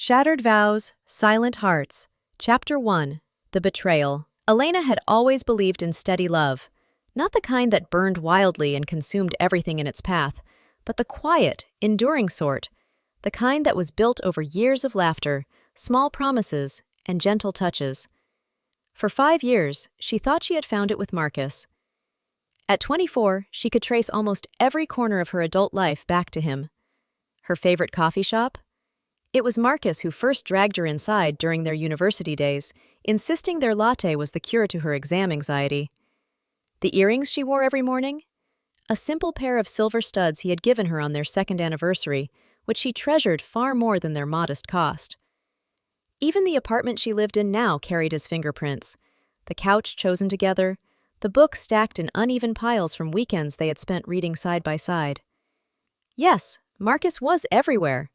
Shattered Vows, Silent Hearts, Chapter 1, The Betrayal. Elena had always believed in steady love, not the kind that burned wildly and consumed everything in its path, but the quiet, enduring sort, the kind that was built over years of laughter, small promises, and gentle touches. For 5 years, she thought she had found it with Marcus. At 24, she could trace almost every corner of her adult life back to him. Her favorite coffee shop? It was Marcus who first dragged her inside during their university days, insisting their latte was the cure to her exam anxiety. The earrings she wore every morning? A simple pair of silver studs he had given her on their second anniversary, which she treasured far more than their modest cost. Even the apartment she lived in now carried his fingerprints. The couch chosen together, the books stacked in uneven piles from weekends they had spent reading side by side. Yes, Marcus was everywhere.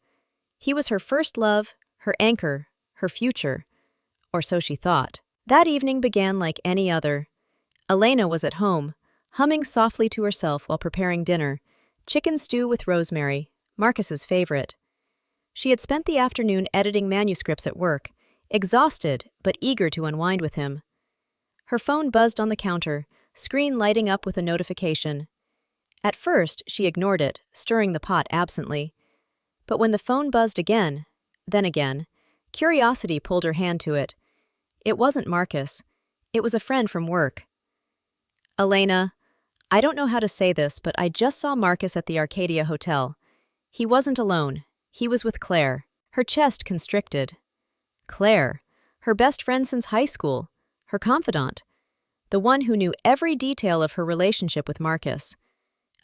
He was her first love, her anchor, her future. Or so she thought. That evening began like any other. Elena was at home, humming softly to herself while preparing dinner, chicken stew with rosemary, Marcus's favorite. She had spent the afternoon editing manuscripts at work, exhausted but eager to unwind with him. Her phone buzzed on the counter, screen lighting up with a notification. At first, she ignored it, stirring the pot absently. But when the phone buzzed again, then again, curiosity pulled her hand to it. It wasn't Marcus. It was a friend from work. Elena, I don't know how to say this, but I just saw Marcus at the Arcadia Hotel. He wasn't alone. He was with Claire. Her chest constricted. Claire, her best friend since high school, her confidant, the one who knew every detail of her relationship with Marcus.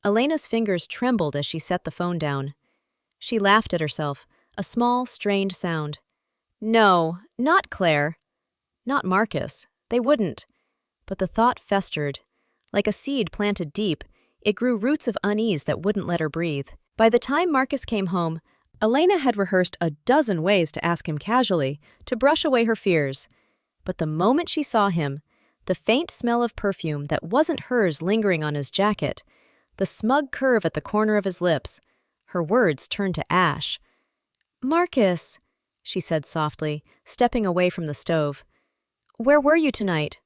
Elena's fingers trembled as she set the phone down. She laughed at herself, a small, strained sound. No, not Claire. Not Marcus. They wouldn't. But the thought festered. Like a seed planted deep, it grew roots of unease that wouldn't let her breathe. By the time Marcus came home, Elena had rehearsed a dozen ways to ask him casually, to brush away her fears. But the moment she saw him, the faint smell of perfume that wasn't hers lingering on his jacket, the smug curve at the corner of his lips, her words turned to ash. "Marcus," she said softly, stepping away from the stove. "Where were you tonight?"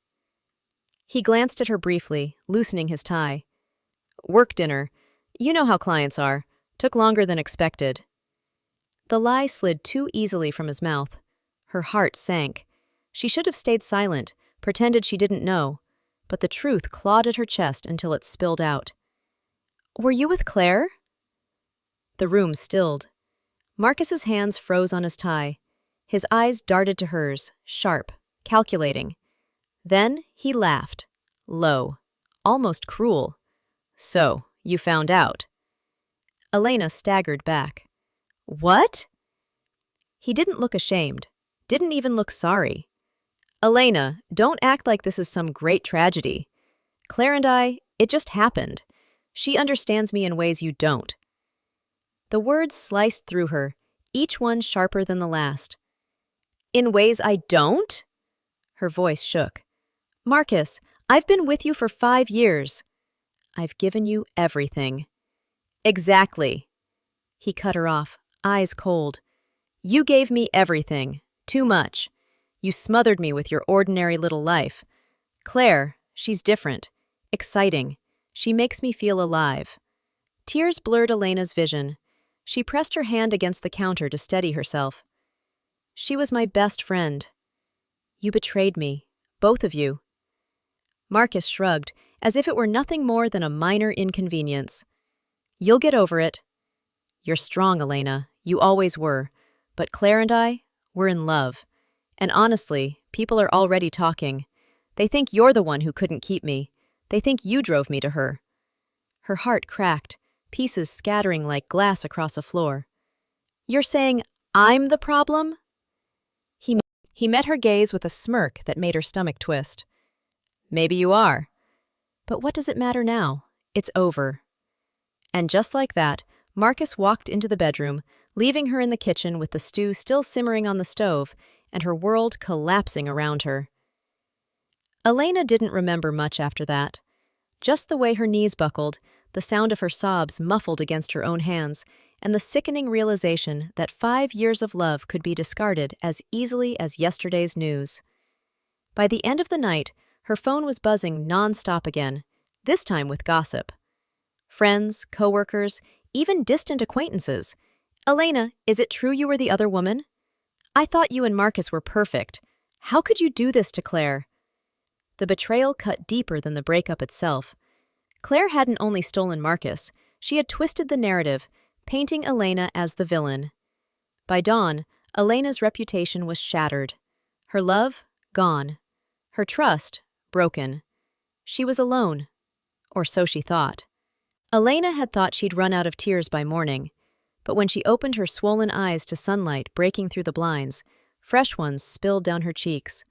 He glanced at her briefly, loosening his tie. "Work dinner. You know how clients are. Took longer than expected." The lie slid too easily from his mouth. Her heart sank. She should have stayed silent, pretended she didn't know, but the truth clawed at her chest until it spilled out. "Were you with Claire?" The room stilled. Marcus's hands froze on his tie. His eyes darted to hers, sharp, calculating. Then he laughed, low, almost cruel. "So, you found out." Elena staggered back. "What?" He didn't look ashamed, didn't even look sorry. "Elena, don't act like this is some great tragedy. Claire and I, it just happened. She understands me in ways you don't." The words sliced through her, each one sharper than the last. "In ways I don't?" Her voice shook. "Marcus, I've been with you for 5 years. I've given you everything." "Exactly." He cut her off, eyes cold. "You gave me everything. Too much. You smothered me with your ordinary little life. Claire, she's different. Exciting. She makes me feel alive." Tears blurred Elena's vision. She pressed her hand against the counter to steady herself. "She was my best friend. You betrayed me, both of you." Marcus shrugged, as if it were nothing more than a minor inconvenience. "You'll get over it." "You're strong, Elena. You always were. But Claire and I, we're in love. And honestly, people are already talking. They think you're the one who couldn't keep me. They think you drove me to her." Her heart cracked, pieces scattering like glass across a floor. "You're saying I'm the problem?" He met her gaze with a smirk that made her stomach twist. "Maybe you are. But what does it matter now? It's over." And just like that, Marcus walked into the bedroom, leaving her in the kitchen with the stew still simmering on the stove and her world collapsing around her. Elena didn't remember much after that. Just the way her knees buckled, the sound of her sobs muffled against her own hands, and the sickening realization that 5 years of love could be discarded as easily as yesterday's news. By the end of the night, her phone was buzzing non-stop again, this time with gossip. Friends, coworkers, even distant acquaintances. "Elena, is it true you were the other woman? I thought you and Marcus were perfect. How could you do this to Claire?" The betrayal cut deeper than the breakup itself. Claire hadn't only stolen Marcus, she had twisted the narrative, painting Elena as the villain. By dawn, Elena's reputation was shattered. Her love, gone. Her trust, broken. She was alone. Or so she thought. Elena had thought she'd run out of tears by morning, but when she opened her swollen eyes to sunlight breaking through the blinds, fresh ones spilled down her cheeks.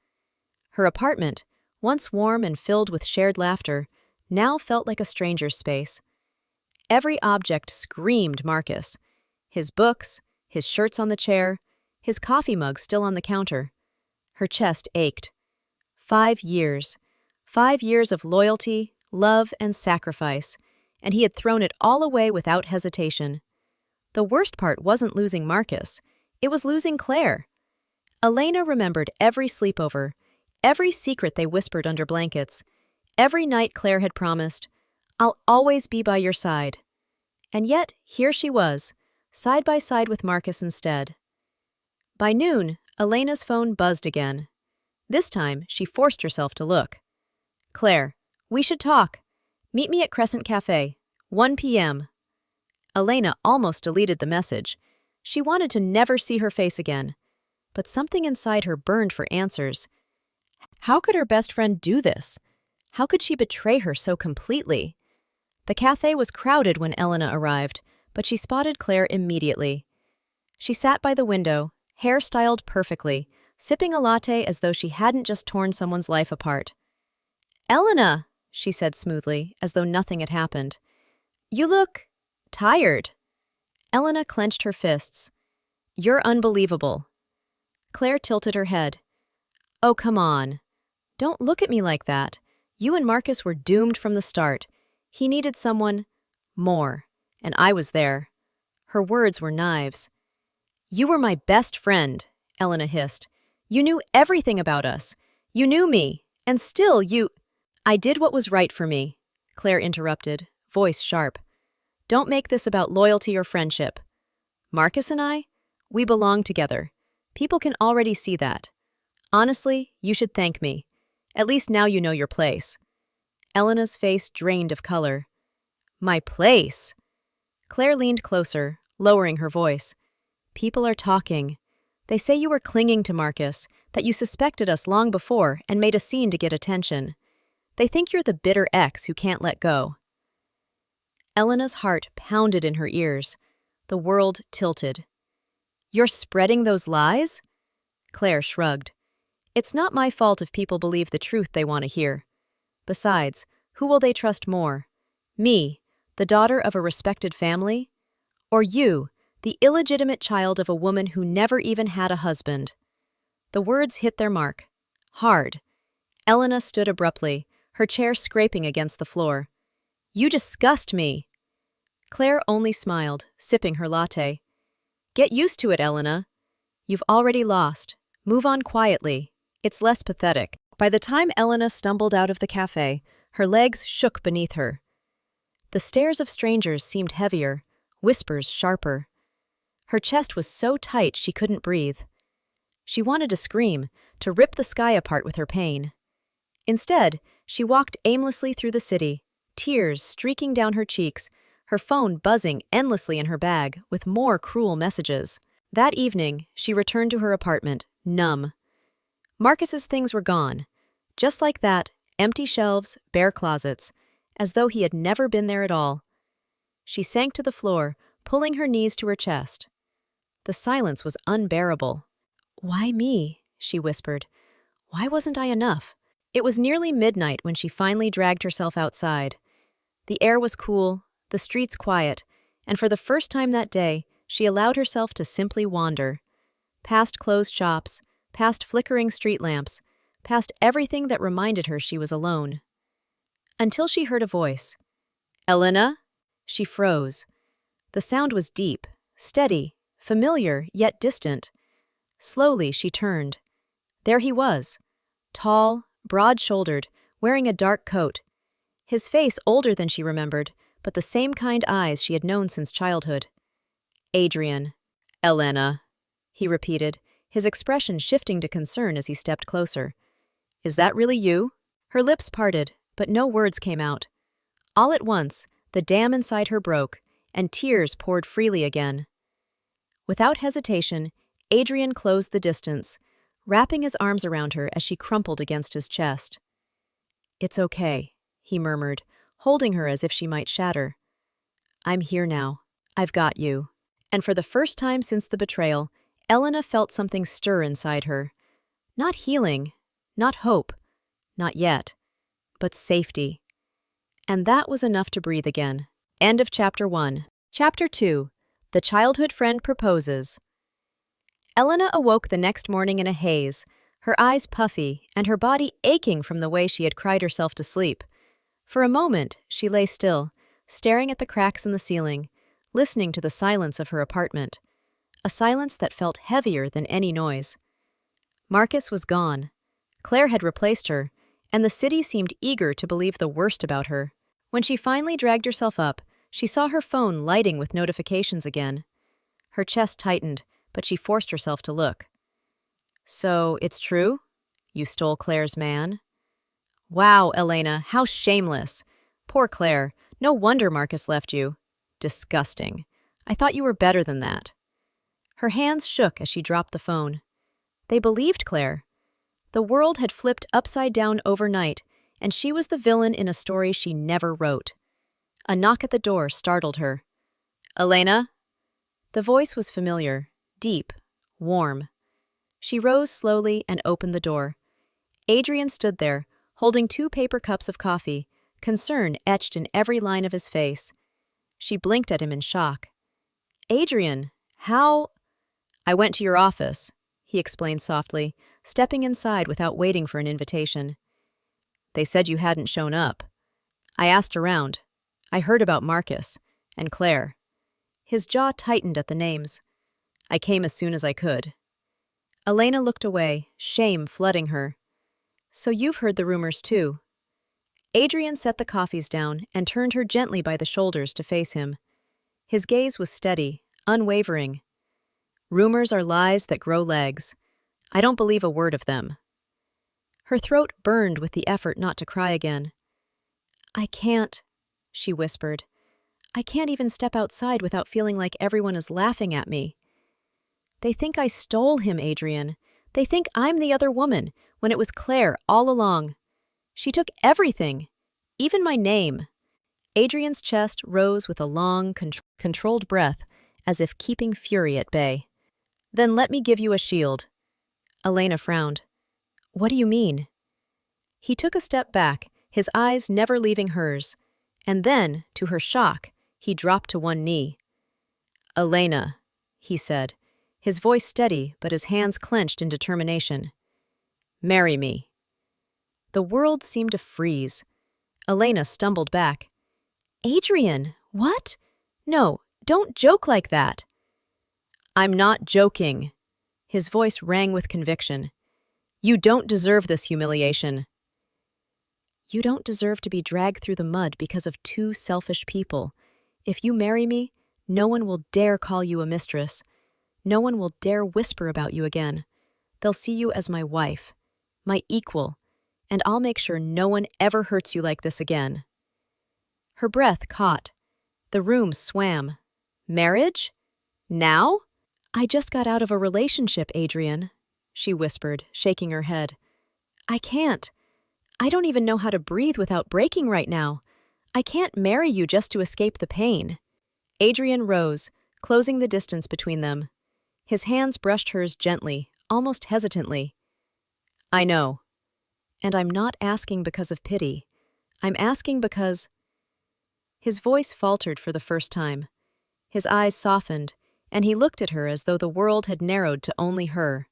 Her apartment, once warm and filled with shared laughter, now felt like a stranger's space. Every object screamed Marcus. His books, his shirts on the chair, his coffee mug still on the counter. Her chest ached. 5 years. 5 years of loyalty, love, and sacrifice, and he had thrown it all away without hesitation. The worst part wasn't losing Marcus, it was losing Claire. Elena remembered every sleepover, every secret they whispered under blankets, every night Claire had promised, "I'll always be by your side." And yet, here she was, side by side with Marcus instead. By noon, Elena's phone buzzed again. This time, she forced herself to look. "Claire, we should talk. Meet me at Crescent Cafe, 1 p.m. Elena almost deleted the message. She wanted to never see her face again. But something inside her burned for answers. How could her best friend do this? How could she betray her so completely? The cafe was crowded when Elena arrived, but she spotted Claire immediately. She sat by the window, hair styled perfectly, sipping a latte as though she hadn't just torn someone's life apart. "Elena," she said smoothly, as though nothing had happened. "You look tired." Elena clenched her fists. "You're unbelievable." Claire tilted her head. "Oh, come on. Don't look at me like that. You and Marcus were doomed from the start. He needed someone more, and I was there." Her words were knives. "You were my best friend," Elena hissed. "You knew everything about us. You knew me, and still you—" "I did what was right for me," Claire interrupted, voice sharp. "Don't make this about loyalty or friendship. Marcus and I, we belong together. People can already see that. Honestly, you should thank me. At least now you know your place." Elena's face drained of color. "My place?" Claire leaned closer, lowering her voice. "People are talking. They say you were clinging to Marcus, that you suspected us long before and made a scene to get attention. They think you're the bitter ex who can't let go." Elena's heart pounded in her ears. The world tilted. "You're spreading those lies?" Claire shrugged. "It's not my fault if people believe the truth they want to hear. Besides, who will they trust more? Me, the daughter of a respected family? Or you, the illegitimate child of a woman who never even had a husband?" The words hit their mark. Hard. Elena stood abruptly, her chair scraping against the floor. "You disgust me." Claire only smiled, sipping her latte. "Get used to it, Elena. You've already lost. Move on quietly. It's less pathetic." By the time Elena stumbled out of the cafe, her legs shook beneath her. The stares of strangers seemed heavier, whispers sharper. Her chest was so tight she couldn't breathe. She wanted to scream, to rip the sky apart with her pain. Instead, she walked aimlessly through the city, tears streaking down her cheeks, her phone buzzing endlessly in her bag with more cruel messages. That evening, she returned to her apartment, numb. Marcus's things were gone. Just like that, empty shelves, bare closets, as though he had never been there at all. She sank to the floor, pulling her knees to her chest. The silence was unbearable. "Why me?" she whispered. "Why wasn't I enough?" It was nearly midnight when she finally dragged herself outside. The air was cool, the streets quiet, and for the first time that day, she allowed herself to simply wander. Past closed shops, past flickering street lamps, past everything that reminded her she was alone. Until she heard a voice. "Elena?" She froze. The sound was deep, steady, familiar, yet distant. Slowly, she turned. There he was, tall, broad-shouldered, wearing a dark coat. His face older than she remembered, but the same kind eyes she had known since childhood. Adrian. Elena, he repeated, his expression shifting to concern as he stepped closer. Is that really you? Her lips parted, but no words came out. All at once, the dam inside her broke, and tears poured freely again. Without hesitation, Adrian closed the distance, wrapping his arms around her as she crumpled against his chest. It's okay, he murmured, holding her as if she might shatter. I'm here now. I've got you. And for the first time since the betrayal, Elena felt something stir inside her. Not healing, not hope, not yet, but safety. And that was enough to breathe again. End of Chapter 1. Chapter 2. The Childhood Friend Proposes. Elena awoke the next morning in a haze, her eyes puffy and her body aching from the way she had cried herself to sleep. For a moment, she lay still, staring at the cracks in the ceiling, listening to the silence of her apartment, a silence that felt heavier than any noise. Marcus was gone. Claire had replaced her, and the city seemed eager to believe the worst about her. When she finally dragged herself up, she saw her phone lighting with notifications again. Her chest tightened, but she forced herself to look. So, it's true? You stole Claire's man? Wow, Elena, how shameless. Poor Claire. No wonder Marcus left you. Disgusting. I thought you were better than that. Her hands shook as she dropped the phone. They believed Claire. The world had flipped upside down overnight, and she was the villain in a story she never wrote. A knock at the door startled her. Elena? The voice was familiar, deep, warm. She rose slowly and opened the door. Adrian stood there, holding 2 paper cups of coffee, concern etched in every line of his face. She blinked at him in shock. Adrian, how? I went to your office, he explained softly, stepping inside without waiting for an invitation. They said you hadn't shown up. I asked around. I heard about Marcus and Claire. His jaw tightened at the names. I came as soon as I could. Elena looked away, shame flooding her. So you've heard the rumors too. Adrian set the coffees down and turned her gently by the shoulders to face him. His gaze was steady, unwavering. Rumors are lies that grow legs. I don't believe a word of them. Her throat burned with the effort not to cry again. I can't, she whispered. I can't even step outside without feeling like everyone is laughing at me. They think I stole him, Adrian. They think I'm the other woman, when it was Claire all along. She took everything, even my name. Adrian's chest rose with a long, controlled breath, as if keeping fury at bay. Then let me give you a shield. Elena frowned. What do you mean? He took a step back, his eyes never leaving hers, and then, to her shock, he dropped to one knee. Elena, he said, his voice steady but his hands clenched in determination. Marry me. The world seemed to freeze. Elena stumbled back. Adrian, what? No, don't joke like that. I'm not joking. His voice rang with conviction. You don't deserve this humiliation. You don't deserve to be dragged through the mud because of 2 selfish people. If you marry me, no one will dare call you a mistress. No one will dare whisper about you again. They'll see you as my wife, my equal, and I'll make sure no one ever hurts you like this again. Her breath caught. The room swam. Marriage? Now? I just got out of a relationship, Adrian, she whispered, shaking her head. I can't. I don't even know how to breathe without breaking right now. I can't marry you just to escape the pain. Adrian rose, closing the distance between them. His hands brushed hers gently, almost hesitantly. I know. And I'm not asking because of pity. I'm asking because... His voice faltered for the first time. His eyes softened, and he looked at her as though the world had narrowed to only her.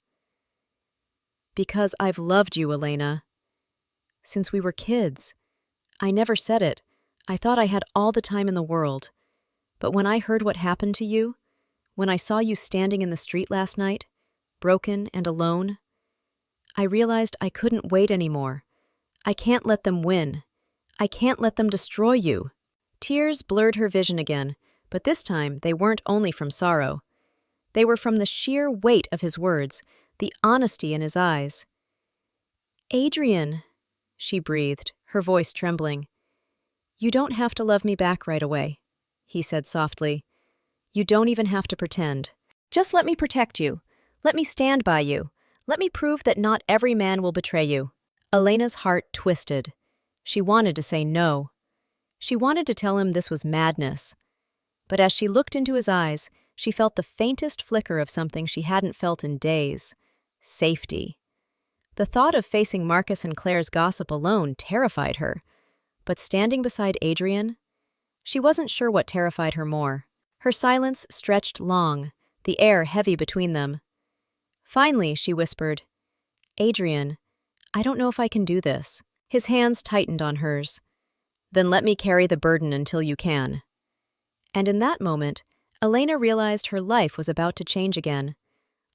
Because I've loved you, Elena. Since we were kids. I never said it. I thought I had all the time in the world. But when I heard what happened to you, when I saw you standing in the street last night, broken and alone, I realized I couldn't wait anymore. I can't let them win. I can't let them destroy you." Tears blurred her vision again, but this time they weren't only from sorrow. They were from the sheer weight of his words, the honesty in his eyes. "Adrian," she breathed, her voice trembling. "You don't have to love me back right away," he said softly. "You don't even have to pretend. Just let me protect you. Let me stand by you. Let me prove that not every man will betray you." Elena's heart twisted. She wanted to say no. She wanted to tell him this was madness. But as she looked into his eyes, she felt the faintest flicker of something she hadn't felt in days: safety. The thought of facing Marcus and Claire's gossip alone terrified her. But standing beside Adrian, she wasn't sure what terrified her more. Her silence stretched long, the air heavy between them. Finally, she whispered, "Adrian, I don't know if I can do this." His hands tightened on hers. "Then let me carry the burden until you can." And in that moment, Elena realized her life was about to change again.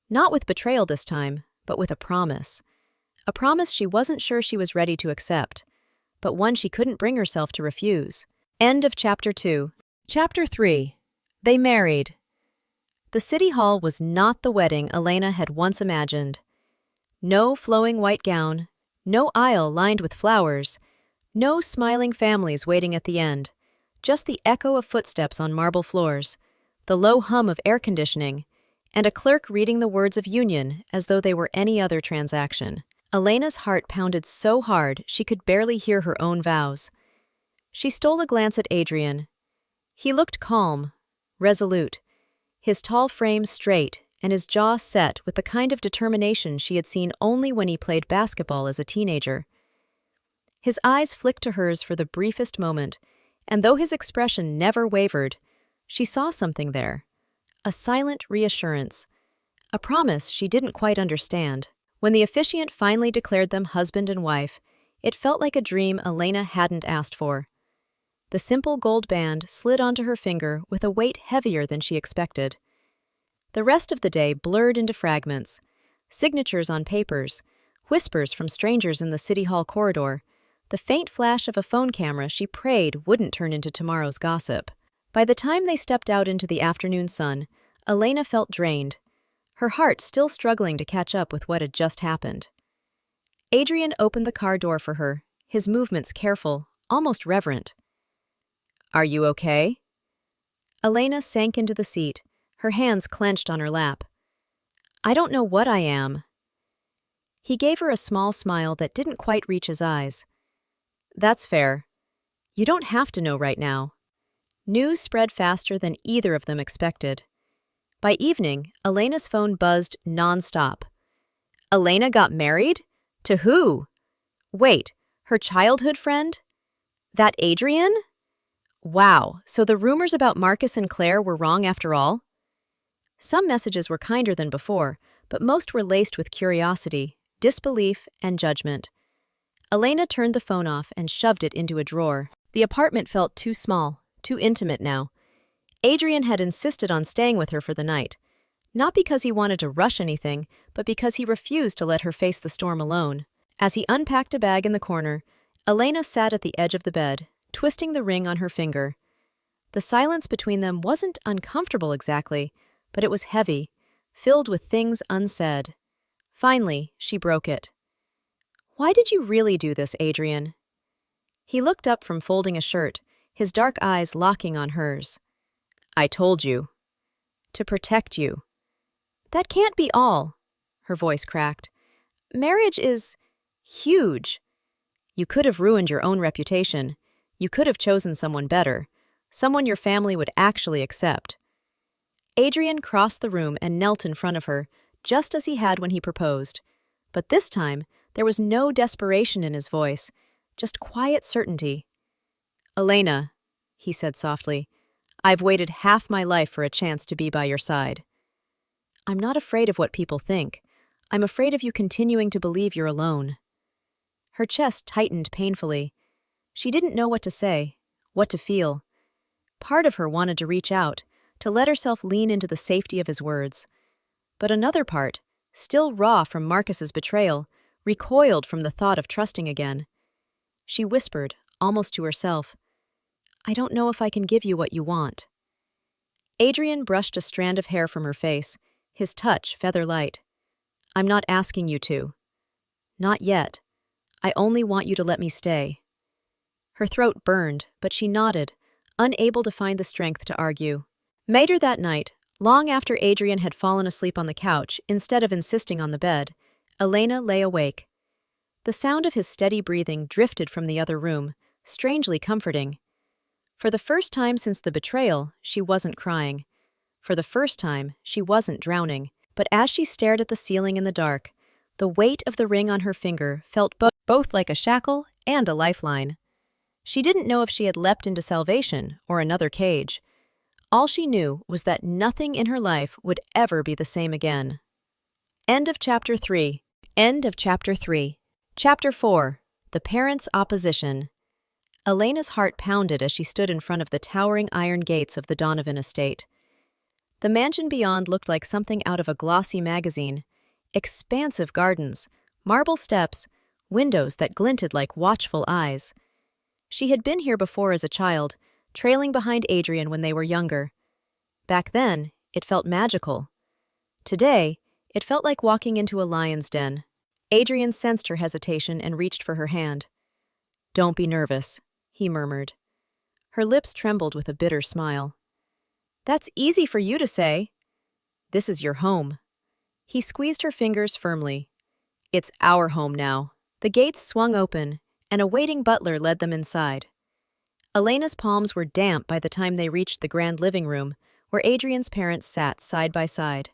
Not with betrayal this time, but with a promise. A promise she wasn't sure she was ready to accept, but one she couldn't bring herself to refuse. End of Chapter 2. Chapter 3. They married. The city hall was not the wedding Elena had once imagined. No flowing white gown, no aisle lined with flowers, no smiling families waiting at the end, just the echo of footsteps on marble floors, the low hum of air conditioning, and a clerk reading the words of union as though they were any other transaction. Elena's heart pounded so hard she could barely hear her own vows. She stole a glance at Adrian. He looked calm, resolute, his tall frame straight and his jaw set with the kind of determination she had seen only when he played basketball as a teenager. His eyes flicked to hers for the briefest moment, and though his expression never wavered, she saw something there, a silent reassurance, a promise she didn't quite understand. When the officiant finally declared them husband and wife, it felt like a dream Elena hadn't asked for. The simple gold band slid onto her finger with a weight heavier than she expected. The rest of the day blurred into fragments: signatures on papers, whispers from strangers in the city hall corridor, the faint flash of a phone camera she prayed wouldn't turn into tomorrow's gossip. By the time they stepped out into the afternoon sun, Elena felt drained, her heart still struggling to catch up with what had just happened. Adrian opened the car door for her, his movements careful, almost reverent. "Are you okay?" Elena sank into the seat, her hands clenched on her lap. "I don't know what I am." He gave her a small smile that didn't quite reach his eyes. "That's fair. You don't have to know right now." News spread faster than either of them expected. By evening, Elena's phone buzzed non-stop. Elena got married? To who? Wait, her childhood friend? That Adrian? Wow, so the rumors about Marcus and Claire were wrong after all? Some messages were kinder than before, but most were laced with curiosity, disbelief, and judgment. Elena turned the phone off and shoved it into a drawer. The apartment felt too small, too intimate now. Adrian had insisted on staying with her for the night, not because he wanted to rush anything, but because he refused to let her face the storm alone. As he unpacked a bag in the corner, Elena sat at the edge of the bed, twisting the ring on her finger. The silence between them wasn't uncomfortable exactly, but it was heavy, filled with things unsaid. Finally, she broke it. "Why did you really do this, Adrian?" He looked up from folding a shirt, his dark eyes locking on hers. "I told you. To protect you." "That can't be all," her voice cracked. "Marriage is huge. You could have ruined your own reputation. You could have chosen someone better, someone your family would actually accept." Adrian crossed the room and knelt in front of her, just as he had when he proposed. But this time, there was no desperation in his voice, just quiet certainty. "Elena," he said softly, "I've waited half my life for a chance to be by your side. I'm not afraid of what people think. I'm afraid of you continuing to believe you're alone." Her chest tightened painfully. She didn't know what to say, what to feel. Part of her wanted to reach out, to let herself lean into the safety of his words. But another part, still raw from Marcus's betrayal, recoiled from the thought of trusting again. She whispered, almost to herself, "I don't know if I can give you what you want." Adrian brushed a strand of hair from her face, his touch feather-light. "I'm not asking you to. Not yet. I only want you to let me stay." Her throat burned, but she nodded, unable to find the strength to argue. Later that night, long after Adrian had fallen asleep on the couch instead of insisting on the bed, Elena lay awake. The sound of his steady breathing drifted from the other room, strangely comforting. For the first time since the betrayal, she wasn't crying. For the first time, she wasn't drowning. But as she stared at the ceiling in the dark, the weight of the ring on her finger felt both like a shackle and a lifeline. She didn't know if she had leapt into salvation or another cage. All she knew was that nothing in her life would ever be the same again. End of Chapter 3. End of Chapter 3. Chapter 4. The Parents' Opposition. Elena's heart pounded as she stood in front of the towering iron gates of the Donovan estate. The mansion beyond looked like something out of a glossy magazine. Expansive gardens, marble steps, windows that glinted like watchful eyes. She had been here before as a child, trailing behind Adrian when they were younger. Back then, it felt magical. Today, it felt like walking into a lion's den. Adrian sensed her hesitation and reached for her hand. "Don't be nervous," he murmured. Her lips trembled with a bitter smile. "That's easy for you to say. This is your home." He squeezed her fingers firmly. "It's our home now." The gates swung open, and a waiting butler led them inside. Elena's palms were damp by the time they reached the grand living room, where Adrian's parents sat side by side.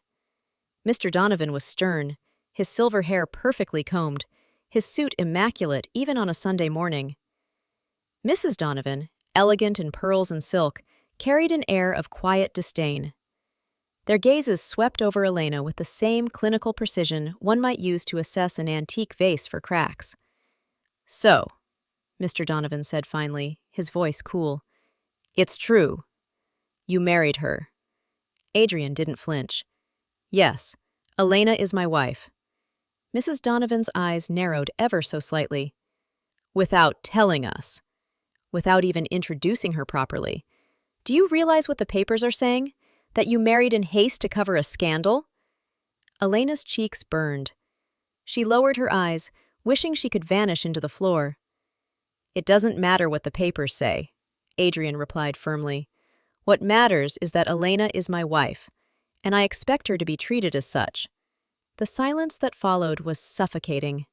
Mr. Donovan was stern, his silver hair perfectly combed, his suit immaculate even on a Sunday morning. Mrs. Donovan, elegant in pearls and silk, carried an air of quiet disdain. Their gazes swept over Elena with the same clinical precision one might use to assess an antique vase for cracks. "So," Mr. Donovan said finally, his voice cool, "it's true. You married her." Adrian didn't flinch. "Yes, Elena is my wife." Mrs. Donovan's eyes narrowed ever so slightly. "Without telling us. Without even introducing her properly. Do you realize what the papers are saying? That you married in haste to cover a scandal?" Elena's cheeks burned. She lowered her eyes, wishing she could vanish into the floor. "It doesn't matter what the papers say," Adrian replied firmly. "What matters is that Elena is my wife, and I expect her to be treated as such." The silence that followed was suffocating.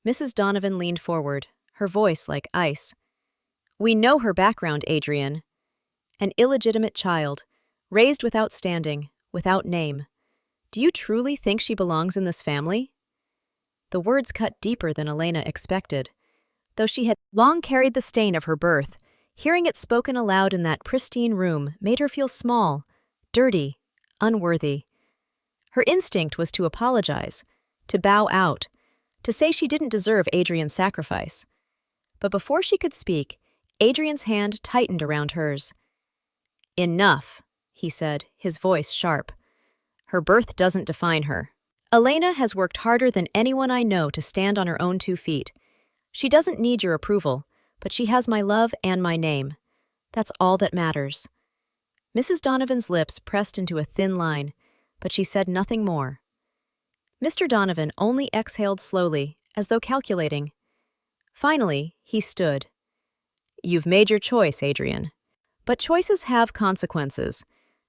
Mrs. Donovan leaned forward, her voice like ice. "We know her background, Adrian. An illegitimate child, raised without standing, without name. Do you truly think she belongs in this family?" The words cut deeper than Elena expected. Though she had long carried the stain of her birth, hearing it spoken aloud in that pristine room made her feel small, dirty, unworthy. Her instinct was to apologize, to bow out, to say she didn't deserve Adrian's sacrifice. But before she could speak, Adrian's hand tightened around hers. "Enough," he said, his voice sharp. "Her birth doesn't define her. Elena has worked harder than anyone I know to stand on her own 2 feet. She doesn't need your approval, but she has my love and my name. That's all that matters." Mrs. Donovan's lips pressed into a thin line, but she said nothing more. Mr. Donovan only exhaled slowly, as though calculating. Finally, he stood. "You've made your choice, Adrian. But choices have consequences.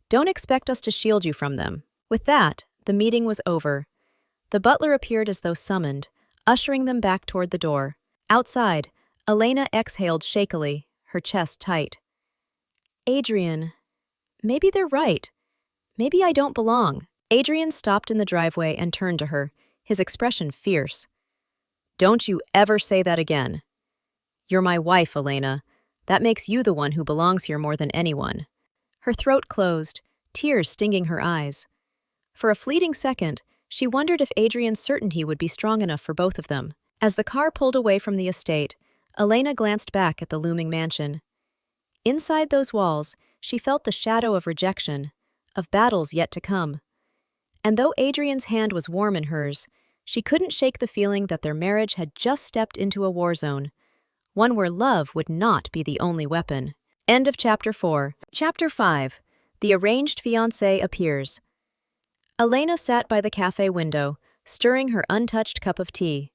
Don't expect us to shield you from them." With that, the meeting was over. The butler appeared as though summoned, ushering them back toward the door. Outside, Elena exhaled shakily, her chest tight. "Adrian, maybe they're right. Maybe I don't belong." Adrian stopped in the driveway and turned to her, his expression fierce. "Don't you ever say that again. You're my wife, Elena. That makes you the one who belongs here more than anyone." Her throat closed, tears stinging her eyes. For a fleeting second, she wondered if Adrian's certainty would be strong enough for both of them. As the car pulled away from the estate, Elena glanced back at the looming mansion. Inside those walls, she felt the shadow of rejection, of battles yet to come. And though Adrian's hand was warm in hers, she couldn't shake the feeling that their marriage had just stepped into a war zone, one where love would not be the only weapon. End of Chapter 4. Chapter 5. The arranged fiancé appears. Elena sat by the cafe window, stirring her untouched cup of tea.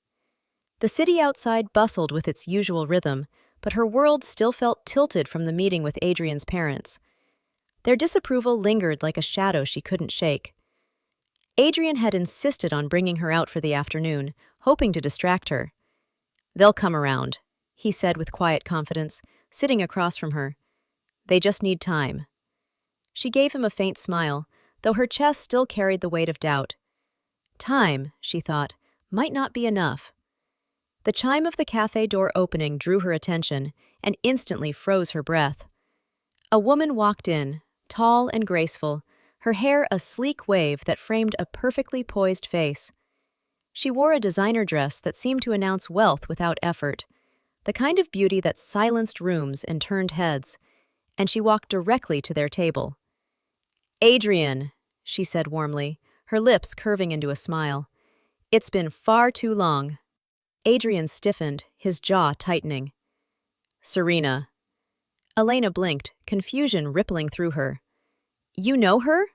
The city outside bustled with its usual rhythm, but her world still felt tilted from the meeting with Adrian's parents. Their disapproval lingered like a shadow she couldn't shake. Adrian had insisted on bringing her out for the afternoon, hoping to distract her. "They'll come around," he said with quiet confidence, sitting across from her. "They just need time." She gave him a faint smile, though her chest still carried the weight of doubt. Time, she thought, might not be enough. The chime of the cafe door opening drew her attention and instantly froze her breath. A woman walked in, tall and graceful, her hair a sleek wave that framed a perfectly poised face. She wore a designer dress that seemed to announce wealth without effort, the kind of beauty that silenced rooms and turned heads, and she walked directly to their table. "Adrian," she said warmly, her lips curving into a smile. "It's been far too long." Adrian stiffened, his jaw tightening. "Serena." Elena blinked, confusion rippling through her. "You know her?"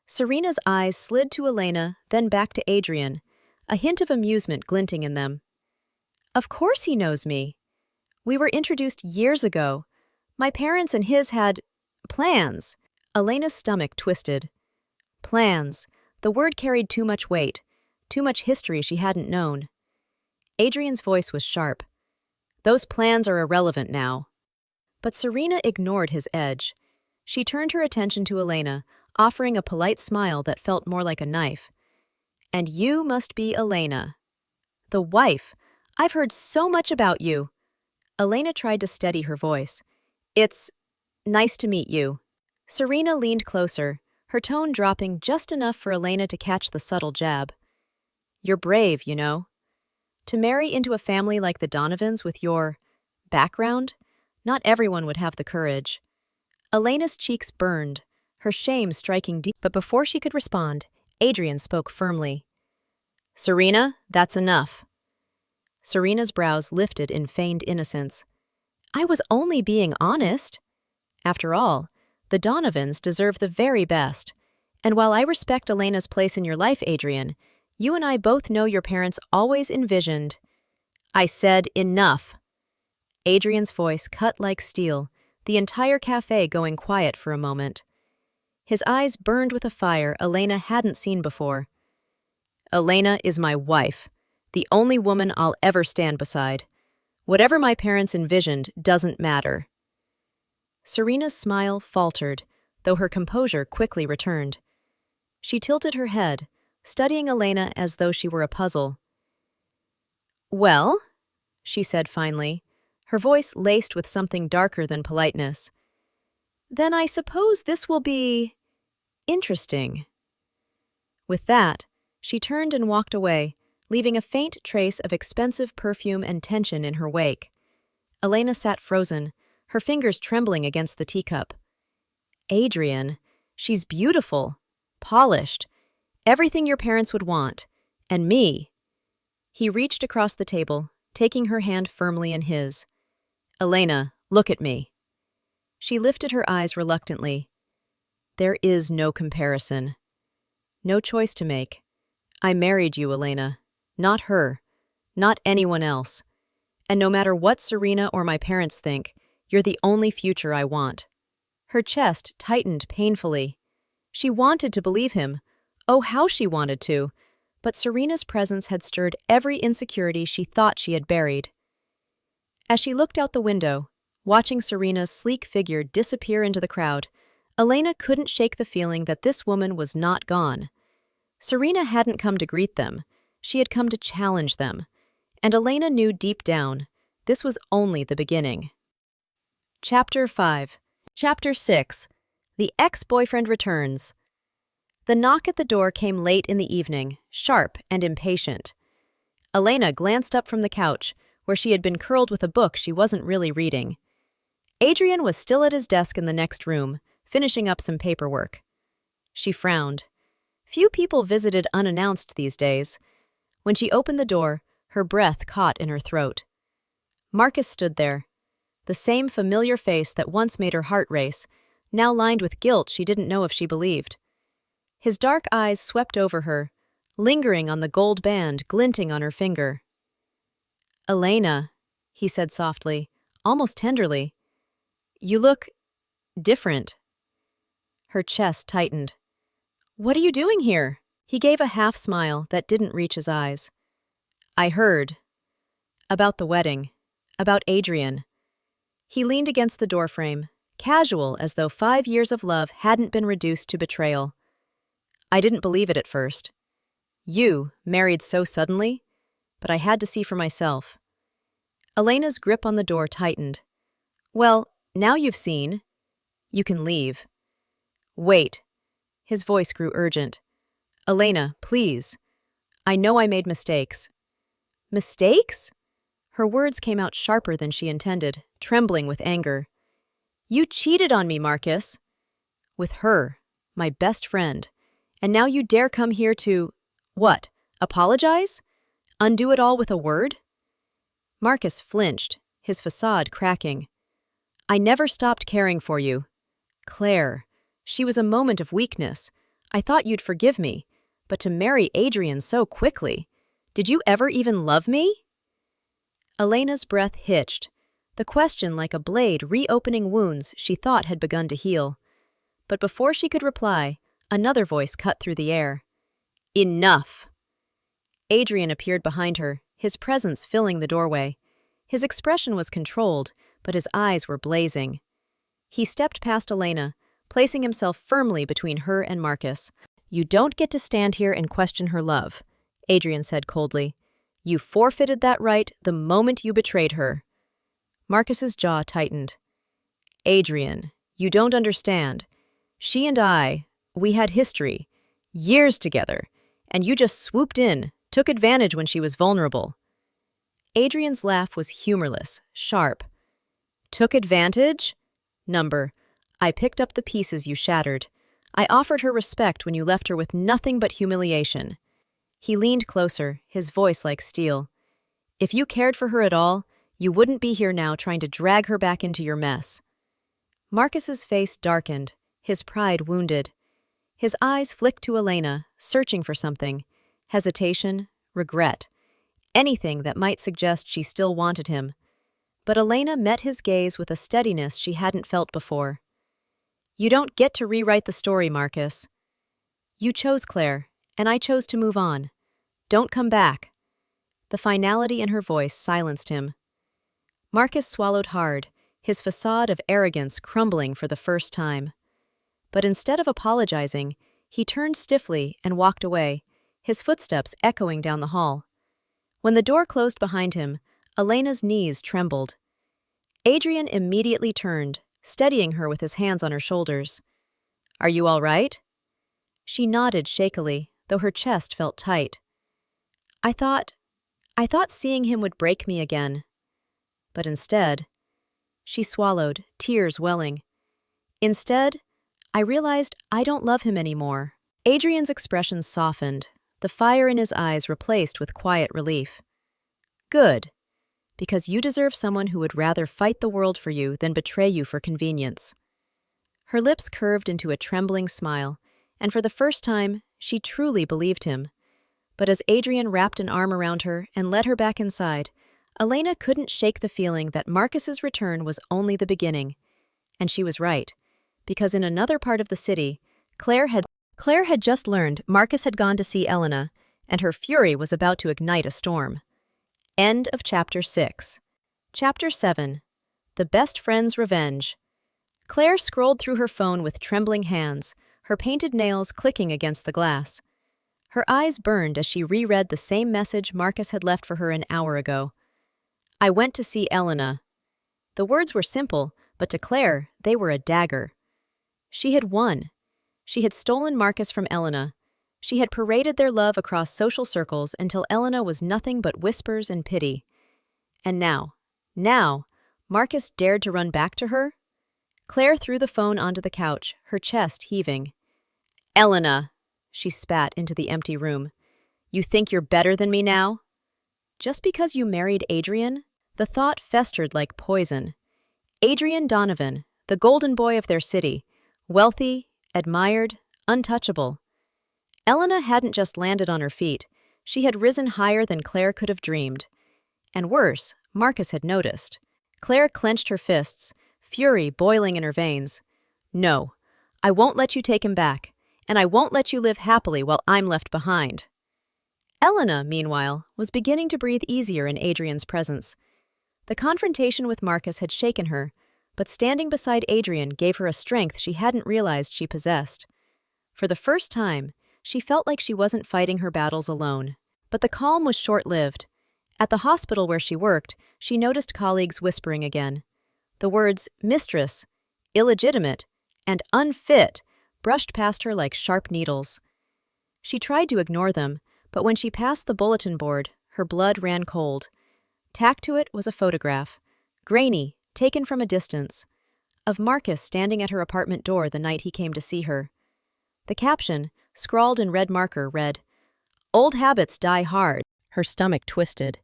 Serena's eyes slid to Elena, then back to Adrian, a hint of amusement glinting in them. "Of course he knows me. We were introduced years ago. My parents and his had plans." Elena's stomach twisted. Plans. The word carried too much weight, too much history she hadn't known. Adrian's voice was sharp. "Those plans are irrelevant now." But Serena ignored his edge. She turned her attention to Elena, offering a polite smile that felt more like a knife. "And you must be Elena." "The wife. I've heard so much about you." Elena tried to steady her voice. "It's nice to meet you." Serena leaned closer, her tone dropping just enough for Elena to catch the subtle jab. "You're brave, you know. To marry into a family like the Donovans with your background, not everyone would have the courage." Elena's cheeks burned, her shame striking deep. But before she could respond, Adrian spoke firmly. "Serena, that's enough." Serena's brows lifted in feigned innocence. "I was only being honest. After all, the Donovans deserve the very best. And while I respect Elena's place in your life, Adrian, you and I both know your parents always envisioned—" "I said enough." Adrian's voice cut like steel, the entire cafe going quiet for a moment. His eyes burned with a fire Elena hadn't seen before. "Elena is my wife, the only woman I'll ever stand beside. Whatever my parents envisioned doesn't matter." Serena's smile faltered, though her composure quickly returned. She tilted her head, studying Elena as though she were a puzzle. "Well," she said finally, her voice laced with something darker than politeness, "then I suppose this will be interesting." With that, she turned and walked away, leaving a faint trace of expensive perfume and tension in her wake. Elena sat frozen, her fingers trembling against the teacup. "Adrian, she's beautiful, polished, everything your parents would want, and me." He reached across the table, taking her hand firmly in his. "Elena, look at me." She lifted her eyes reluctantly. "There is no comparison. No choice to make. I married you, Elena. Not her. Not anyone else. And no matter what Serena or my parents think, you're the only future I want." Her chest tightened painfully. She wanted to believe him. Oh, how she wanted to. But Serena's presence had stirred every insecurity she thought she had buried. As she looked out the window, watching Serena's sleek figure disappear into the crowd, Elena couldn't shake the feeling that this woman was not gone. Serena hadn't come to greet them. She had come to challenge them. And Elena knew deep down, this was only the beginning. Chapter 5. Chapter 6. The Ex-Boyfriend Returns. The knock at the door came late in the evening, sharp and impatient. Elena glanced up from the couch, where she had been curled with a book she wasn't really reading. Adrian was still at his desk in the next room, finishing up some paperwork. She frowned. Few people visited unannounced these days. When she opened the door, her breath caught in her throat. Marcus stood there, the same familiar face that once made her heart race, now lined with guilt she didn't know if she believed. His dark eyes swept over her, lingering on the gold band glinting on her finger. "Elena," he said softly, almost tenderly, "you look different." Her chest tightened. "What are you doing here?" He gave a half-smile that didn't reach his eyes. "I heard. About the wedding. About Adrian." He leaned against the doorframe, casual as though 5 years of love hadn't been reduced to betrayal. "I didn't believe it at first. You, married so suddenly? But I had to see for myself." Elena's grip on the door tightened. "Well, now you've seen. You can leave." "Wait." His voice grew urgent. "Elena, please. I know I made mistakes." "Mistakes?" Her words came out sharper than she intended, trembling with anger. "You cheated on me, Marcus. With her, my best friend. And now you dare come here to… what? Apologize? Undo it all with a word?" Marcus flinched, his facade cracking. "I never stopped caring for you. Claire, she was a moment of weakness. I thought you'd forgive me. But to marry Adrian so quickly… Did you ever even love me?" Elena's breath hitched, the question like a blade reopening wounds she thought had begun to heal. But before she could reply, another voice cut through the air. "Enough!" Adrian appeared behind her, his presence filling the doorway. His expression was controlled, but his eyes were blazing. He stepped past Elena, placing himself firmly between her and Marcus. "You don't get to stand here and question her love," Adrian said coldly. "You forfeited that right the moment you betrayed her." Marcus's jaw tightened. "Adrian, you don't understand. She and I, we had history, years together, and you just swooped in, took advantage when she was vulnerable." Adrian's laugh was humorless, sharp. "Took advantage? Number, I picked up the pieces you shattered. I offered her respect when you left her with nothing but humiliation." He leaned closer, his voice like steel. "If you cared for her at all, you wouldn't be here now trying to drag her back into your mess." Marcus's face darkened, his pride wounded. His eyes flicked to Elena, searching for something. Hesitation, regret. Anything that might suggest she still wanted him. But Elena met his gaze with a steadiness she hadn't felt before. "You don't get to rewrite the story, Marcus. You chose Claire, and I chose to move on. Don't come back." The finality in her voice silenced him. Marcus swallowed hard, his facade of arrogance crumbling for the first time. But instead of apologizing, he turned stiffly and walked away, his footsteps echoing down the hall. When the door closed behind him, Elena's knees trembled. Adrian immediately turned, steadying her with his hands on her shoulders. "Are you all right?" She nodded shakily, though her chest felt tight. I thought seeing him would break me again. But instead," she swallowed, tears welling. "Instead, I realized I don't love him anymore." Adrian's expression softened, the fire in his eyes replaced with quiet relief. "Good, because you deserve someone who would rather fight the world for you than betray you for convenience." Her lips curved into a trembling smile, and for the first time, she truly believed him. But as Adrian wrapped an arm around her and led her back inside, Elena couldn't shake the feeling that Marcus's return was only the beginning. And she was right, because in another part of the city, Claire had just learned Marcus had gone to see Elena, and her fury was about to ignite a storm. End of Chapter 6. Chapter 7. The Best Friend's Revenge. Claire scrolled through her phone with trembling hands, her painted nails clicking against the glass. Her eyes burned as she reread the same message Marcus had left for her an hour ago. "I went to see Elena." The words were simple, but to Claire, they were a dagger. She had won. She had stolen Marcus from Elena. She had paraded their love across social circles until Elena was nothing but whispers and pity. And now, Marcus dared to run back to her? Claire threw the phone onto the couch, her chest heaving. "Elena," she spat into the empty room. "You think you're better than me now? Just because you married Adrian?" The thought festered like poison. Adrian Donovan, the golden boy of their city, wealthy, admired, untouchable. Elena hadn't just landed on her feet, she had risen higher than Claire could have dreamed. And worse, Marcus had noticed. Claire clenched her fists, fury boiling in her veins. "No, I won't let you take him back, and I won't let you live happily while I'm left behind." Elena, meanwhile, was beginning to breathe easier in Adrian's presence. The confrontation with Marcus had shaken her, but standing beside Adrian gave her a strength she hadn't realized she possessed. For the first time, she felt like she wasn't fighting her battles alone. But the calm was short-lived. At the hospital where she worked, she noticed colleagues whispering again. The words mistress, illegitimate, and unfit brushed past her like sharp needles. She tried to ignore them, but when she passed the bulletin board, her blood ran cold. Tacked to it was a photograph, grainy, taken from a distance, of Marcus standing at her apartment door the night he came to see her. The caption, scrawled in red marker, read, "Old habits die hard." Her stomach twisted.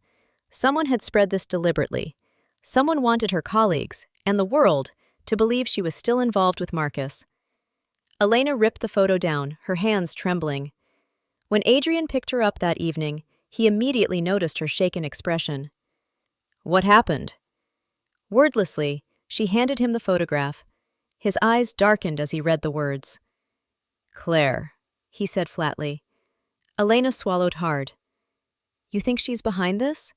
Someone had spread this deliberately. Someone wanted her colleagues, and the world, to believe she was still involved with Marcus. Elena ripped the photo down, her hands trembling. When Adrian picked her up that evening, he immediately noticed her shaken expression. "What happened?" Wordlessly, she handed him the photograph. His eyes darkened as he read the words. "Claire," he said flatly. Elena swallowed hard. "You think she's behind this?"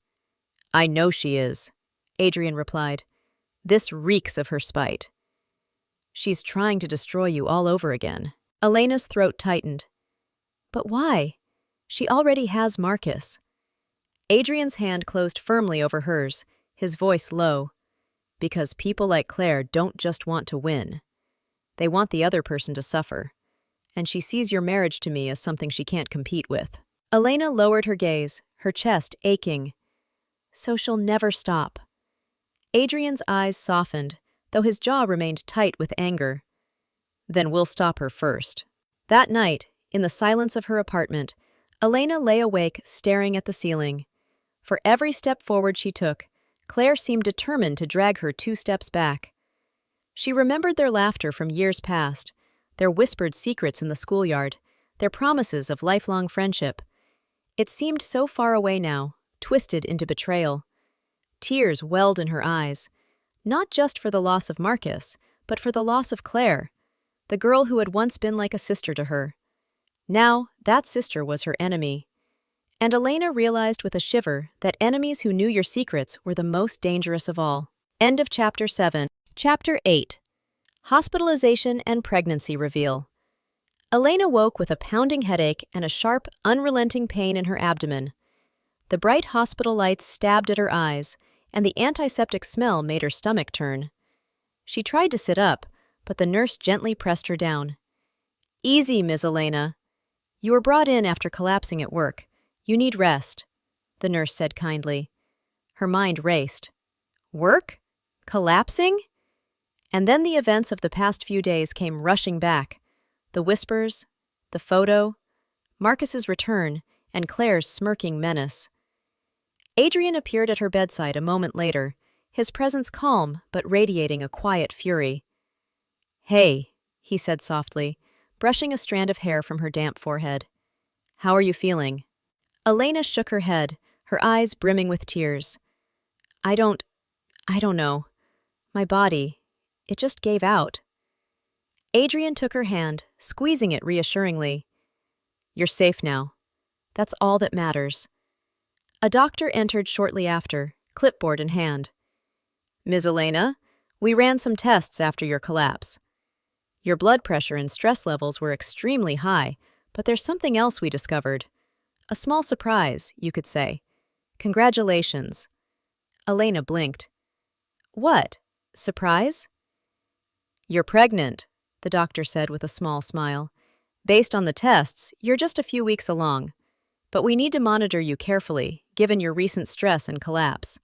"I know she is," Adrian replied. "This reeks of her spite. She's trying to destroy you all over again." Elena's throat tightened. "But why? She already has Marcus." Adrian's hand closed firmly over hers, his voice low. "Because people like Claire don't just want to win. They want the other person to suffer. And she sees your marriage to me as something she can't compete with." Elena lowered her gaze, her chest aching. "So she'll never stop." Adrian's eyes softened, though his jaw remained tight with anger. "Then we'll stop her first." That night, in the silence of her apartment, Elena lay awake staring at the ceiling. For every step forward she took, Claire seemed determined to drag her 2 steps back. She remembered their laughter from years past, their whispered secrets in the schoolyard, their promises of lifelong friendship. It seemed so far away now, twisted into betrayal. Tears welled in her eyes, not just for the loss of Marcus, but for the loss of Claire, the girl who had once been like a sister to her. Now, that sister was her enemy. And Elena realized with a shiver that enemies who knew your secrets were the most dangerous of all. End of Chapter 7. Chapter 8. Hospitalization and Pregnancy Reveal. Elena woke with a pounding headache and a sharp, unrelenting pain in her abdomen. The bright hospital lights stabbed at her eyes, and the antiseptic smell made her stomach turn. She tried to sit up, but the nurse gently pressed her down. "Easy, Ms. Elena. You were brought in after collapsing at work. You need rest," the nurse said kindly. Her mind raced. Work? Collapsing? And then the events of the past few days came rushing back. The whispers, the photo, Marcus's return, and Claire's smirking menace. Adrian appeared at her bedside a moment later, his presence calm but radiating a quiet fury. "Hey," he said softly, brushing a strand of hair from her damp forehead. "How are you feeling?" Elena shook her head, her eyes brimming with tears. I don't know. My body, it just gave out." Adrian took her hand, squeezing it reassuringly. "You're safe now. That's all that matters." A doctor entered shortly after, clipboard in hand. "Ms. Elena, we ran some tests after your collapse. Your blood pressure and stress levels were extremely high, but there's something else we discovered. A small surprise, you could say. Congratulations." Elena blinked. "What? Surprise?" "You're pregnant," the doctor said with a small smile. "Based on the tests, you're just a few weeks along. But we need to monitor you carefully, given your recent stress and collapse."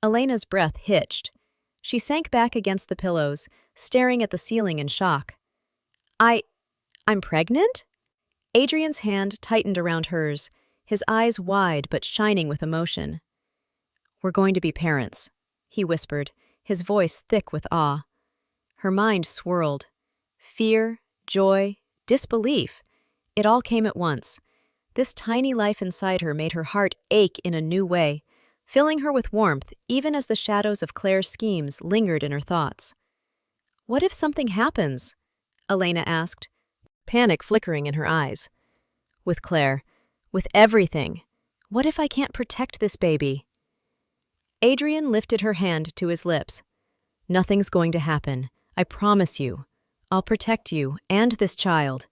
Elena's breath hitched. She sank back against the pillows, staring at the ceiling in shock. I'm pregnant? Adrian's hand tightened around hers, his eyes wide but shining with emotion. "We're going to be parents," he whispered, his voice thick with awe. Her mind swirled. Fear, joy, disbelief. It all came at once. This tiny life inside her made her heart ache in a new way, filling her with warmth even as the shadows of Claire's schemes lingered in her thoughts. "What if something happens?" Elena asked, panic flickering in her eyes. "With Claire, with everything. What if I can't protect this baby?" Adrian lifted her hand to his lips. "Nothing's going to happen. I promise you. I'll protect you and this child.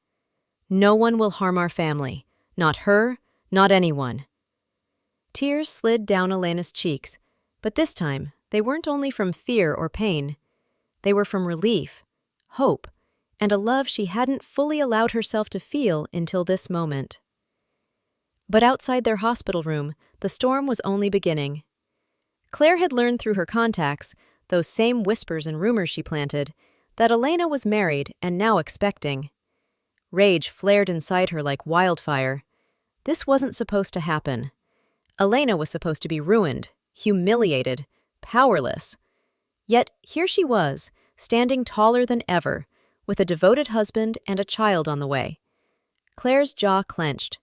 No one will harm our family. Not her, not anyone." Tears slid down Elena's cheeks, but this time they weren't only from fear or pain. They were from relief, hope, and a love she hadn't fully allowed herself to feel until this moment. But outside their hospital room, the storm was only beginning. Claire had learned through her contacts, those same whispers and rumors she planted, that Elena was married and now expecting. Rage flared inside her like wildfire. This wasn't supposed to happen. Elena was supposed to be ruined, humiliated, powerless. Yet here she was, standing taller than ever, with a devoted husband and a child on the way. Claire's jaw clenched.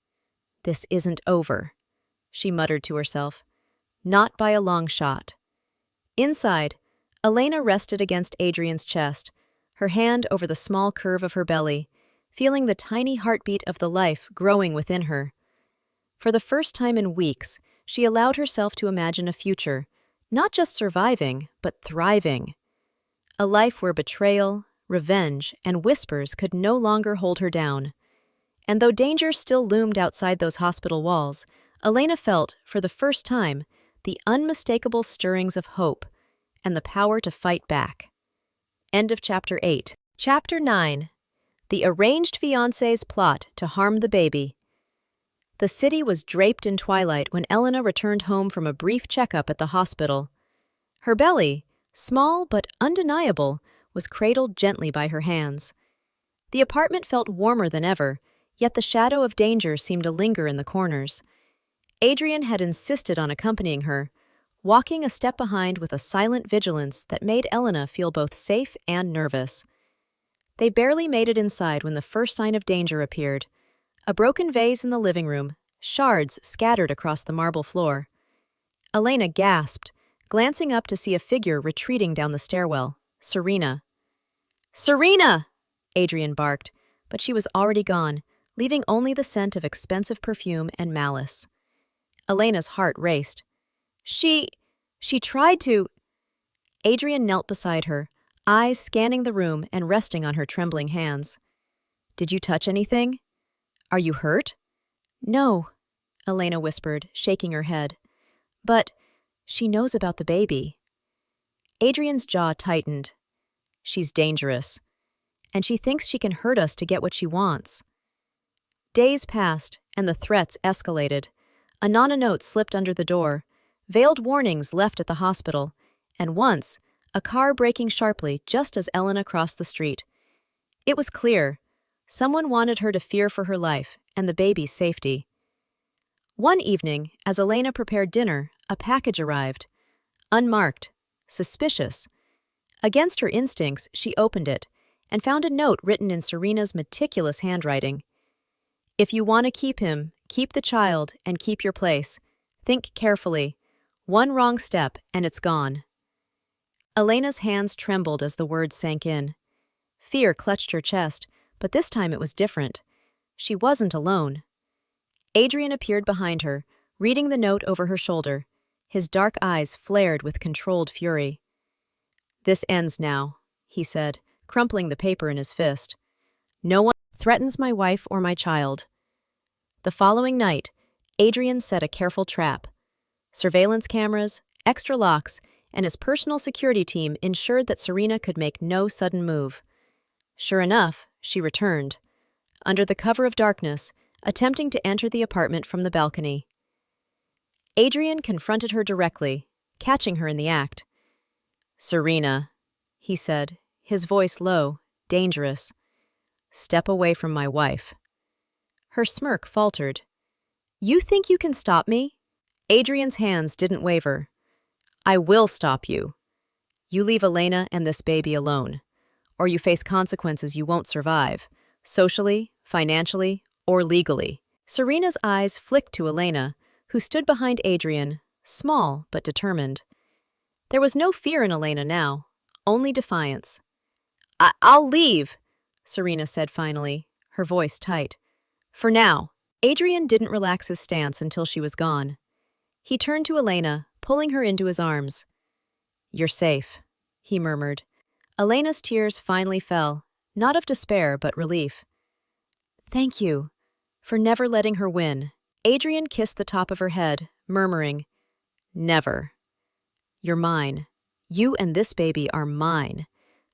"This isn't over," she muttered to herself. "Not by a long shot." Inside, Elena rested against Adrian's chest, her hand over the small curve of her belly, feeling the tiny heartbeat of the life growing within her. For the first time in weeks, she allowed herself to imagine a future, not just surviving, but thriving. A life where betrayal, revenge, and whispers could no longer hold her down. And though danger still loomed outside those hospital walls, Elena felt, for the first time, the unmistakable stirrings of hope and the power to fight back. End of Chapter 8. Chapter 9. The arranged fiancé's plot to harm the baby. The city was draped in twilight when Elena returned home from a brief checkup at the hospital. Her belly, small but undeniable, was cradled gently by her hands. The apartment felt warmer than ever, yet the shadow of danger seemed to linger in the corners. Adrian had insisted on accompanying her, walking a step behind with a silent vigilance that made Elena feel both safe and nervous. They barely made it inside when the first sign of danger appeared. A broken vase in the living room, shards scattered across the marble floor. Elena gasped, glancing up to see a figure retreating down the stairwell. Serena. "Serena!" Adrian barked, but she was already gone, leaving only the scent of expensive perfume and malice. Elena's heart raced. She tried to... Adrian knelt beside her, eyes scanning the room and resting on her trembling hands. "Did you touch anything? Are you hurt?" "No," Elena whispered, shaking her head. "But she knows about the baby." Adrian's jaw tightened. "She's dangerous, and she thinks she can hurt us to get what she wants." Days passed, and the threats escalated. Anona notes slipped under the door, veiled warnings left at the hospital, and once, a car braking sharply just as Elena crossed the street. It was clear. Someone wanted her to fear for her life and the baby's safety. One evening, as Elena prepared dinner, a package arrived. Unmarked, suspicious. Against her instincts, she opened it and found a note written in Serena's meticulous handwriting. "If you want to keep him, keep the child and keep your place. Think carefully. One wrong step and it's gone." Elena's hands trembled as the words sank in. Fear clutched her chest, but this time it was different. She wasn't alone. Adrian appeared behind her, reading the note over her shoulder. His dark eyes flared with controlled fury. "This ends now," he said, crumpling the paper in his fist. "No one threatens my wife or my child." The following night, Adrian set a careful trap. Surveillance cameras, extra locks, and his personal security team ensured that Serena could make no sudden move. Sure enough, she returned, under the cover of darkness, attempting to enter the apartment from the balcony. Adrian confronted her directly, catching her in the act. "Serena," he said, his voice low, dangerous. "Step away from my wife." Her smirk faltered. "You think you can stop me?" Adrian's hands didn't waver. "I will stop you. You leave Elena and this baby alone, or you face consequences you won't survive, socially, financially, or legally." Serena's eyes flicked to Elena, who stood behind Adrian, small but determined. There was no fear in Elena now, only defiance. I'll leave," Serena said finally, her voice tight. "For now." Adrian didn't relax his stance until she was gone. He turned to Elena, pulling her into his arms. "You're safe," he murmured. Elena's tears finally fell, not of despair but relief. "Thank you for never letting her win." Adrian kissed the top of her head, murmuring, "Never. You're mine. You and this baby are mine.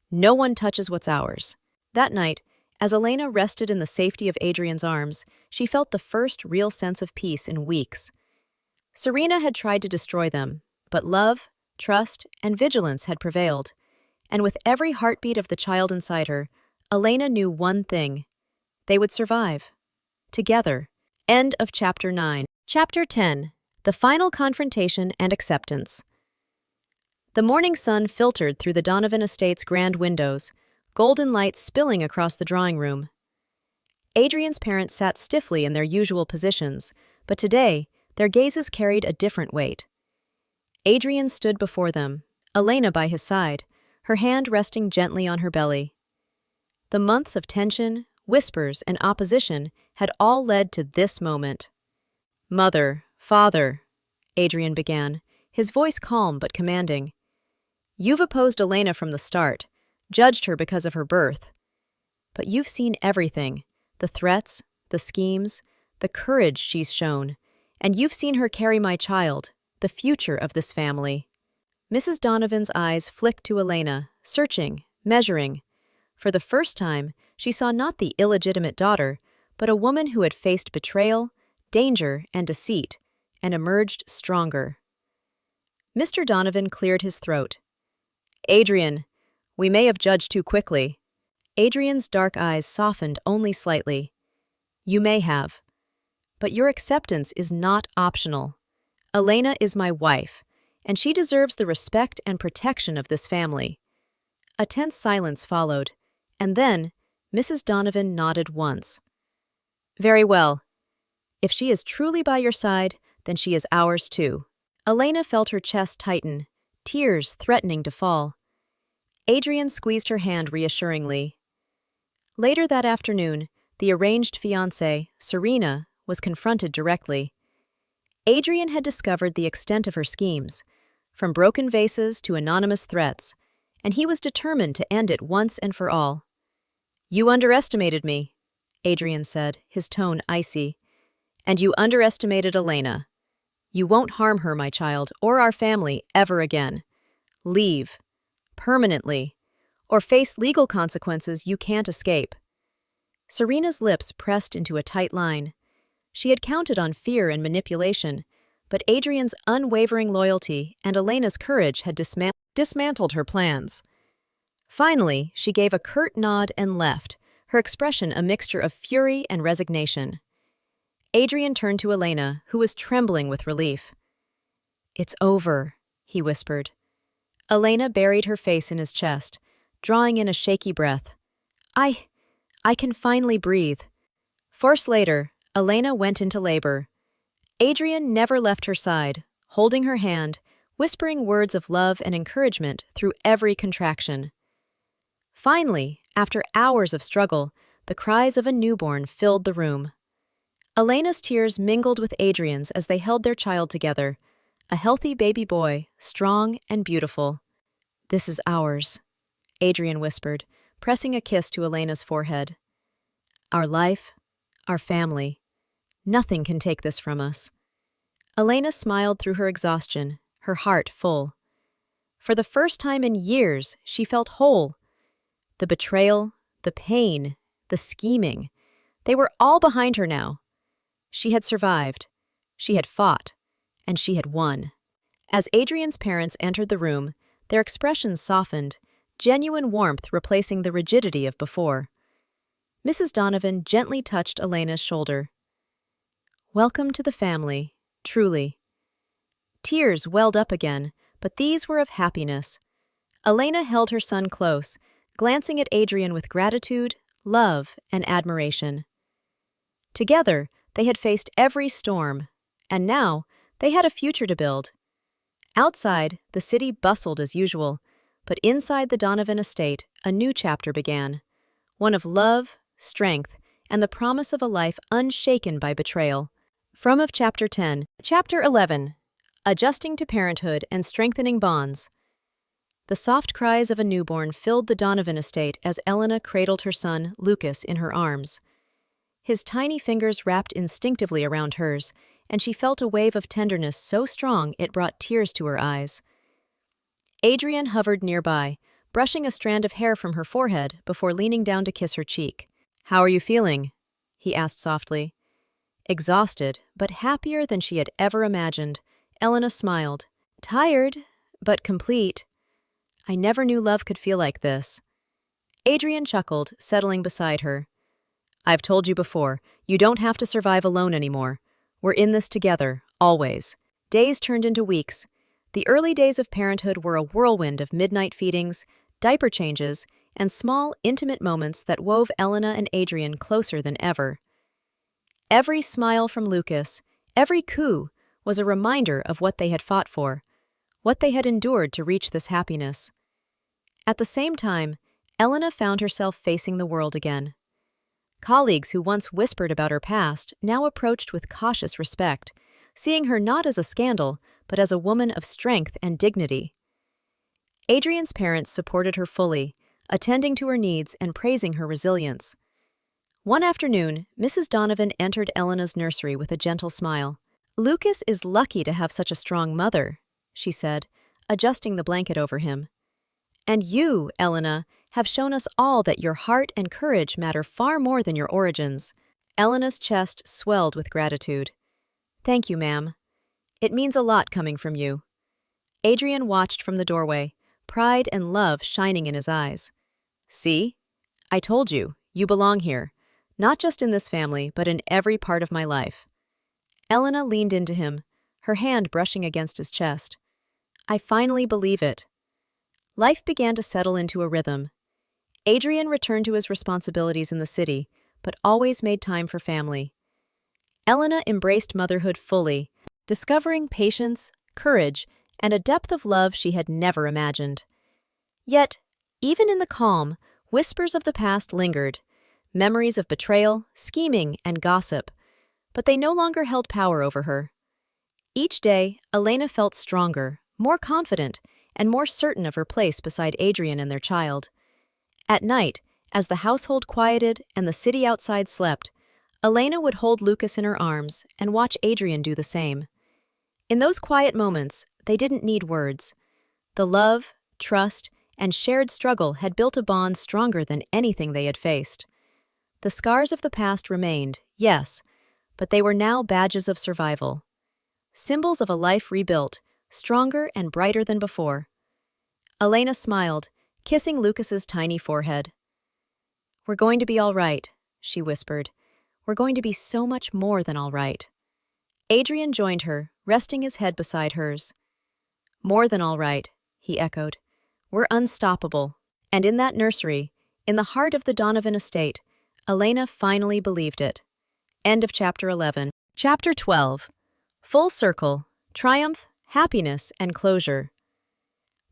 No one touches what's ours." That night, as Elena rested in the safety of Adrian's arms, she felt the first real sense of peace in weeks. Serena had tried to destroy them, but love, trust, and vigilance had prevailed. And with every heartbeat of the child inside her, Elena knew one thing: they would survive. Together. End of Chapter 9. Chapter 10. The Final Confrontation and Acceptance. The morning sun filtered through the Donovan estate's grand windows, golden light spilling across the drawing room. Adrian's parents sat stiffly in their usual positions, but today, their gazes carried a different weight. Adrian stood before them, Elena by his side, her hand resting gently on her belly. The months of tension, whispers, and opposition had all led to this moment. "Mother, father," Adrian began, his voice calm but commanding. "You've opposed Elena from the start, judged her because of her birth. But you've seen everything, the threats, the schemes, the courage she's shown, and you've seen her carry my child, the future of this family." Mrs. Donovan's eyes flicked to Elena, searching, measuring. For the first time, she saw not the illegitimate daughter, but a woman who had faced betrayal, danger, and deceit, and emerged stronger. Mr. Donovan cleared his throat. "Adrian, we may have judged too quickly." Adrian's dark eyes softened only slightly. "You may have. But your acceptance is not optional. Elena is my wife, and she deserves the respect and protection of this family." A tense silence followed, and then Mrs. Donovan nodded once. "Very well. If she is truly by your side, then she is ours too." Elena felt her chest tighten, tears threatening to fall. Adrian squeezed her hand reassuringly. Later that afternoon, the arranged fiancée, Serena, was confronted directly. Adrian had discovered the extent of her schemes, from broken vases to anonymous threats, and he was determined to end it once and for all. "You underestimated me," Adrian said, his tone icy. "And you underestimated Elena. You won't harm her, my child, or our family, ever again. Leave. Permanently. Or face legal consequences you can't escape." Serena's lips pressed into a tight line. She had counted on fear and manipulation, but Adrian's unwavering loyalty and Elena's courage had dismantled her plans. Finally, she gave a curt nod and left, her expression a mixture of fury and resignation. Adrian turned to Elena, who was trembling with relief. "It's over," he whispered. Elena buried her face in his chest, drawing in a shaky breath. I can finally breathe." Forced later, Elena went into labor. Adrian never left her side, holding her hand, whispering words of love and encouragement through every contraction. Finally, after hours of struggle, the cries of a newborn filled the room. Elena's tears mingled with Adrian's as they held their child together, a healthy baby boy, strong and beautiful. "This is ours," Adrian whispered, pressing a kiss to Elena's forehead. "Our life, our family. Nothing can take this from us." Elena smiled through her exhaustion, her heart full. For the first time in years, she felt whole. The betrayal, the pain, the scheming, they were all behind her now. She had survived, she had fought, and she had won. As Adrian's parents entered the room, their expressions softened, genuine warmth replacing the rigidity of before. Mrs. Donovan gently touched Elena's shoulder. "Welcome to the family, truly." Tears welled up again, but these were of happiness. Elena held her son close, glancing at Adrian with gratitude, love, and admiration. Together, they had faced every storm, and now they had a future to build. Outside, the city bustled as usual, but inside the Donovan estate, a new chapter began, one of love, strength, and the promise of a life unshaken by betrayal. From of Chapter 10. Chapter 11. Adjusting to Parenthood and Strengthening Bonds. The soft cries of a newborn filled the Donovan estate as Elena cradled her son, Lucas, in her arms. His tiny fingers wrapped instinctively around hers, and she felt a wave of tenderness so strong it brought tears to her eyes. Adrian hovered nearby, brushing a strand of hair from her forehead before leaning down to kiss her cheek. "How are you feeling?" he asked softly. Exhausted, but happier than she had ever imagined, Elena smiled. "Tired, but complete. I never knew love could feel like this." Adrian chuckled, settling beside her. "I've told you before, you don't have to survive alone anymore. We're in this together, always." Days turned into weeks. The early days of parenthood were a whirlwind of midnight feedings, diaper changes, and small, intimate moments that wove Elena and Adrian closer than ever. Every smile from Lucas, every coo, was a reminder of what they had fought for, what they had endured to reach this happiness. At the same time, Elena found herself facing the world again. Colleagues who once whispered about her past now approached with cautious respect, seeing her not as a scandal, but as a woman of strength and dignity. Adrian's parents supported her fully, attending to her needs and praising her resilience. One afternoon, Mrs. Donovan entered Elena's nursery with a gentle smile. "Lucas is lucky to have such a strong mother," she said, adjusting the blanket over him. "And you, Elena, have shown us all that your heart and courage matter far more than your origins." Elena's chest swelled with gratitude. "Thank you, ma'am. It means a lot coming from you." Adrian watched from the doorway, pride and love shining in his eyes. "See? I told you, you belong here, not just in this family, but in every part of my life." Elena leaned into him, her hand brushing against his chest. "I finally believe it." Life began to settle into a rhythm. Adrian returned to his responsibilities in the city, but always made time for family. Elena embraced motherhood fully, discovering patience, courage, and a depth of love she had never imagined. Yet, even in the calm, whispers of the past lingered, memories of betrayal, scheming, and gossip, but they no longer held power over her. Each day, Elena felt stronger, more confident, and more certain of her place beside Adrian and their child. At night, as the household quieted and the city outside slept, Elena would hold Lucas in her arms and watch Adrian do the same. In those quiet moments, they didn't need words. The love, trust, and shared struggle had built a bond stronger than anything they had faced. The scars of the past remained, yes, but they were now badges of survival. Symbols of a life rebuilt, stronger and brighter than before. Elena smiled, kissing Lucas's tiny forehead. "We're going to be all right," she whispered. "We're going to be so much more than all right." Adrian joined her, resting his head beside hers. "More than all right," he echoed. "We're unstoppable." And in that nursery, in the heart of the Donovan estate, Elena finally believed it. End of Chapter 11. Chapter 12. Full Circle, Triumph, Happiness, and Closure.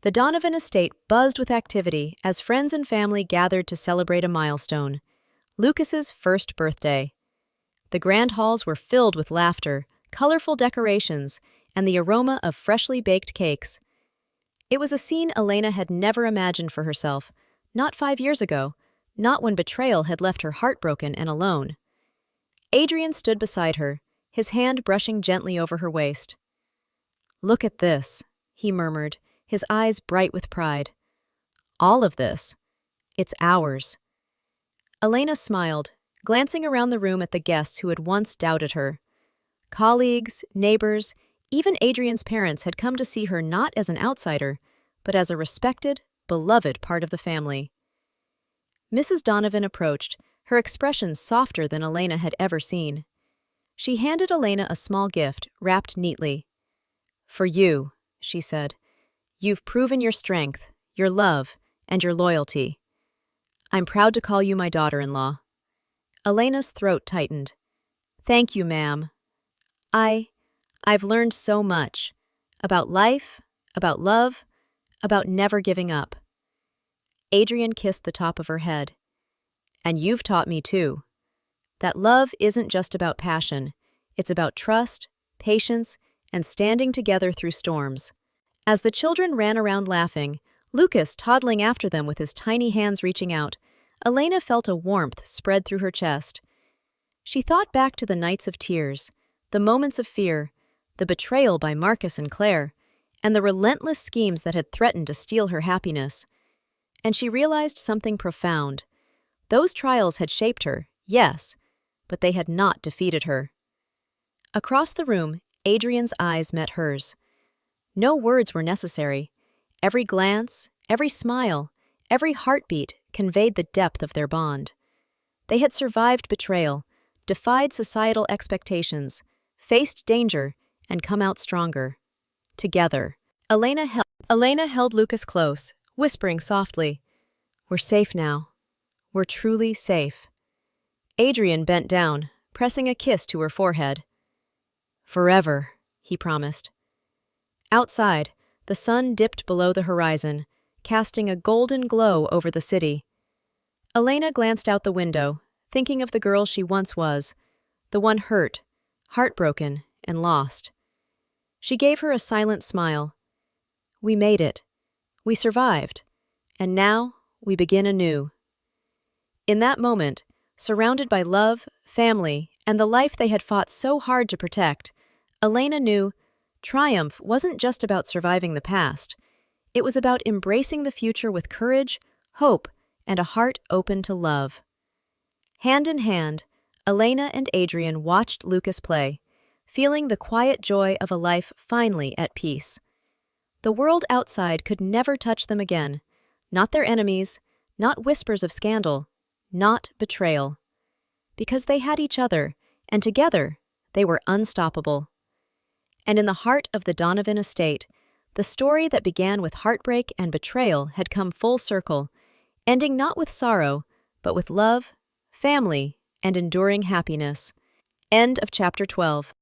The Donovan estate buzzed with activity as friends and family gathered to celebrate a milestone, Lucas's first birthday. The grand halls were filled with laughter, colorful decorations, and the aroma of freshly baked cakes. It was a scene Elena had never imagined for herself, not 5 years ago, not when betrayal had left her heartbroken and alone. Adrian stood beside her, his hand brushing gently over her waist. "Look at this," he murmured, his eyes bright with pride. "All of this. It's ours." Elena smiled, glancing around the room at the guests who had once doubted her. Colleagues, neighbors, even Adrian's parents had come to see her not as an outsider, but as a respected, beloved part of the family. Mrs. Donovan approached, her expression softer than Elena had ever seen. She handed Elena a small gift, wrapped neatly. "For you," she said. "You've proven your strength, your love, and your loyalty. I'm proud to call you my daughter-in-law." Elena's throat tightened. "Thank you, ma'am. I've learned so much. About life, about love, about never giving up." Adrian kissed the top of her head. "And you've taught me too. That love isn't just about passion. It's about trust, patience, and standing together through storms." As the children ran around laughing, Lucas toddling after them with his tiny hands reaching out, Elena felt a warmth spread through her chest. She thought back to the nights of tears, the moments of fear, the betrayal by Marcus and Claire, and the relentless schemes that had threatened to steal her happiness. And she realized something profound. Those trials had shaped her, yes, but they had not defeated her. Across the room, Adrian's eyes met hers. No words were necessary. Every glance, every smile, every heartbeat conveyed the depth of their bond. They had survived betrayal, defied societal expectations, faced danger, and come out stronger. Together. Elena held Lucas close, whispering softly, "We're safe now. We're truly safe." Adrian bent down, pressing a kiss to her forehead. "Forever," he promised. Outside, the sun dipped below the horizon, casting a golden glow over the city. Elena glanced out the window, thinking of the girl she once was, the one hurt, heartbroken, and lost. She gave her a silent smile. "We made it. We survived. And now we begin anew." In that moment, surrounded by love, family, and the life they had fought so hard to protect, Elena knew triumph wasn't just about surviving the past. It was about embracing the future with courage, hope, and a heart open to love. Hand in hand, Elena and Adrian watched Lucas play, feeling the quiet joy of a life finally at peace. The world outside could never touch them again, not their enemies, not whispers of scandal, not betrayal. Because they had each other, and together they were unstoppable. And in the heart of the Donovan estate, the story that began with heartbreak and betrayal had come full circle, ending not with sorrow, but with love, family, and enduring happiness. End of chapter 12.